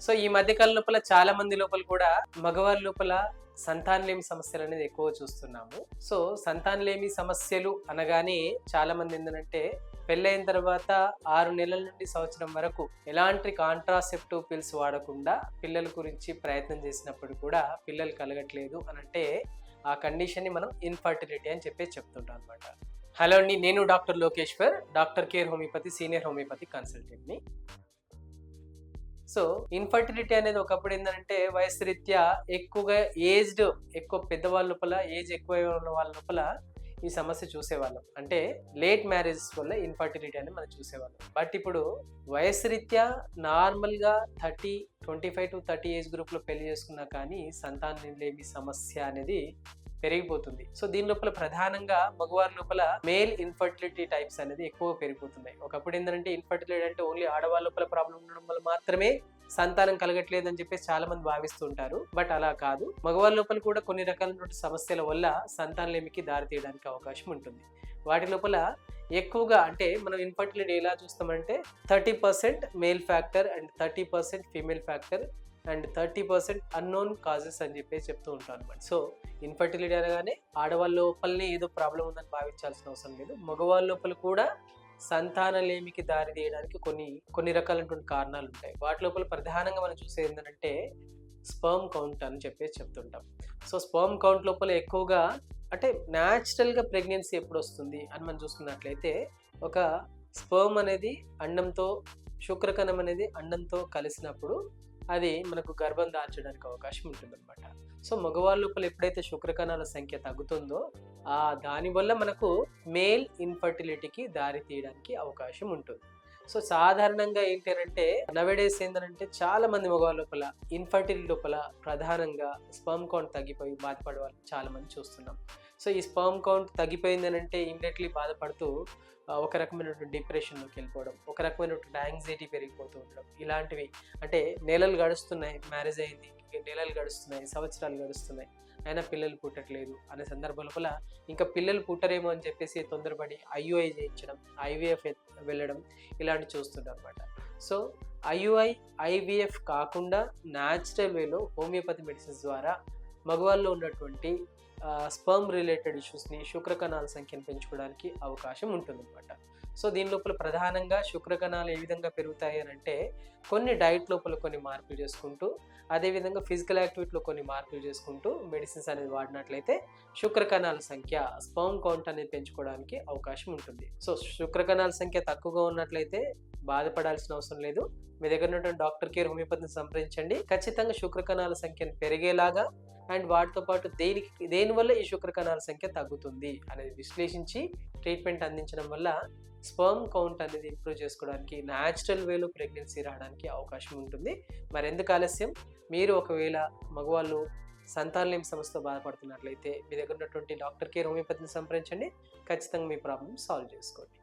So ఈ మధ్య కాలం లోపల చాలా మంది లోపల కూడా మగవారి లోపల సంతానలేమి సమస్యలు అనేది ఎక్కువ చూస్తున్నాము. సో సంతానలేమి సమస్యలు అనగానే చాలా మంది ఏంటంటే పెళ్ళైన తర్వాత 6 నెలల నుండి సంవత్సరం వరకు ఎలాంటి కాంట్రాసెప్టివ్ పిల్స్ వాడకుండా పిల్లల గురించి ప్రయత్నం చేసినప్పుడు కూడా పిల్లలు కలగట్లేదు అని అంటే ఆ కండిషన్ని మనం ఇన్ఫర్టిలిటీ అని చెప్పేసి చెప్తుంటాం అనమాట. హలో అండి, నేను doctor Lokeshwar, doctor care homeopathy senior homeopathy కన్సల్టెంట్ని. సో ఇన్ఫర్టిలిటీ అనేది ఒకప్పుడు ఏంటంటే వయసు రీత్యా ఎక్కువగా ఎక్కువ పెద్దవాళ్ళ లోపల ఏజ్ ఎక్కువ ఉన్న వాళ్ళ లోపల ఈ సమస్య చూసేవాళ్ళం. అంటే లేట్ మ్యారేజెస్ వల్ల ఇన్ఫర్టిలిటీ అనేది మనం చూసేవాళ్ళం. బట్ ఇప్పుడు వయసు రీత్యా నార్మల్గా 25 to 30 ఏజ్ గ్రూప్లో పెళ్లి చేసుకున్నా కానీ సంతానం లేమి సమస్య అనేది పెరిగిపోతుంది. సో దీని లోపల ప్రధానంగా మగవారి లోపల మేల్ ఇన్ఫర్టిలిటీ టైప్స్ అనేది ఎక్కువ పెరిగిపోతున్నాయి. ఒకప్పుడు ఏంటంటే ఇన్ఫర్టిలిటీ అంటే ఓన్లీ ఆడవాళ్ళ లోపల ప్రాబ్లం ఉండడం వల్ల మాత్రమే సంతానం కలగట్లేదు అని చెప్పేసి చాలా మంది భావిస్తుంటారు. బట్ అలా కాదు, మగవాళ్ళ లోపల కూడా కొన్ని రకాలైన సమస్యల వల్ల సంతానలేమికి దారి తీయడానికి అవకాశం ఉంటుంది. వాటి లోపల ఎక్కువగా అంటే మనం ఇన్ఫర్టిలిటీ ఎలా చూస్తామంటే 30% male factor and 30% female factor and 30% unknown causes అని చెప్పేసి చెప్తూ ఉంటాం అనమాట. సో ఇన్ఫర్టిలిటీ అనగానే ఆడవాళ్ళ లోపలనే ఏదో ప్రాబ్లం ఉందని భావించాల్సిన అవసరం లేదు. మగవాళ్ళ లోపల కూడా సంతానలేమికి దారి తీయడానికి కొన్ని రకాలైనటువంటి కారణాలు ఉంటాయి. వాటి లోపల ప్రధానంగా మనం చూసేది ఏంటంటే స్పర్మ్ కౌంట్ అని చెప్పేసి చెప్తుంటాం. సో స్పర్మ్ కౌంట్ లోపల ఎక్కువగా అంటే న్యాచురల్గా ప్రెగ్నెన్సీ ఎప్పుడు వస్తుంది అని మనం చూసుకున్నట్లయితే ఒక స్పర్మ్ అనేది అండంతో శుక్రకణం అనేది అండంతో కలిసినప్పుడు అది మనకు గర్భం దాల్చడానికి అవకాశం ఉంటుందన్నమాట. సో మగవాళ్ళ లోపల ఎప్పుడైతే శుక్రకణాల సంఖ్య తగ్గుతుందో దానివల్ల మనకు మేల్ ఇన్ఫర్టిలిటీకి దారి తీయడానికి అవకాశం ఉంటుంది. సో సాధారణంగా ఏంటంటే నవేడేస్ ఏంటంటే చాలా మంది మగవాళ్ళ లోపల ఇన్ఫర్టిలిటీ లోపల ప్రధానంగా స్పర్మ్ కౌంట్ తగ్గిపోయి బాధపడే వాళ్ళు చాలా మంది చూస్తున్నాం. సో ఈ స్పర్మ్ కౌంట్ తగ్గిపోయిందని అంటే ఇమ్మీడియట్లీ బాధపడుతూ ఒక రకమైనటువంటి డిప్రెషన్లోకి వెళ్ళిపోవడం, ఒక రకమైనటువంటి యాంగ్జైటీ పెరిగిపోతూ ఉండడం, ఇలాంటివి అంటే నెలలు గడుస్తున్నాయి, మ్యారేజ్ అయింది, నెలలు గడుస్తున్నాయి, సంవత్సరాలు గడుస్తున్నాయి, అయినా పిల్లలు పుట్టట్లేదు అనే సందర్భం లోపల ఇంకా పిల్లలు పుట్టరేమో అని చెప్పేసి తొందరపడి IUI చేయించడం, IVF వెళ్ళడం ఇలాంటివి చూస్తుంటాం అనమాట. సో IVF కాకుండా న్యాచురల్ వేలో హోమియోపతి మెడిసిన్స్ ద్వారా మగవాళ్ళలో ఉన్నటువంటి స్పర్మ్ రిలేటెడ్ ఇష్యూస్ని, శుక్రకణాల సంఖ్యను పెంచుకోవడానికి అవకాశం ఉంటుందన్నమాట. సో దీని లోపల ప్రధానంగా శుక్రకణాలు ఏ విధంగా పెరుగుతాయి అని అంటే కొన్ని డైట్ లోపల కొన్ని మార్పులు చేసుకుంటూ, అదేవిధంగా ఫిజికల్ యాక్టివిటీలో కొన్ని మార్పులు చేసుకుంటూ మెడిసిన్స్ అనేది వాడినట్లయితే శుక్రకణాల సంఖ్య, స్పర్మ్ కౌంట్ అనేది పెంచుకోవడానికి అవకాశం ఉంటుంది. సో శుక్రకణాల సంఖ్య తక్కువగా ఉన్నట్లయితే బాధపడాల్సిన అవసరం లేదు. మీ దగ్గర ఉన్నటువంటి డాక్టర్ కేర్ హోమియోపతిని సంప్రదించండి. ఖచ్చితంగా శుక్రకణాల సంఖ్యను పెరిగేలాగా అండ్ వాటితో పాటు దేనివల్ల ఈ శుక్రకణాల సంఖ్య తగ్గుతుంది అనేది విశ్లేషించి ట్రీట్మెంట్ అందించడం వల్ల స్పర్మ్ కౌంట్ అనేది ఇంప్రూవ్ చేసుకోవడానికి, న్యాచురల్ వేలో ప్రెగ్నెన్సీ రావడానికి అవకాశం ఉంటుంది. మరి ఎందుకు ఆలస్యం? మీరు ఒకవేళ మగవాళ్ళు సంతానలేమి సమస్యతో బాధపడుతున్నట్లయితే మీ దగ్గర ఉన్నటువంటి డాక్టర్ కేర్ హోమియోపతిని సంప్రదించండి. ఖచ్చితంగా మీ ప్రాబ్లమ్ సాల్వ్ చేసుకోండి.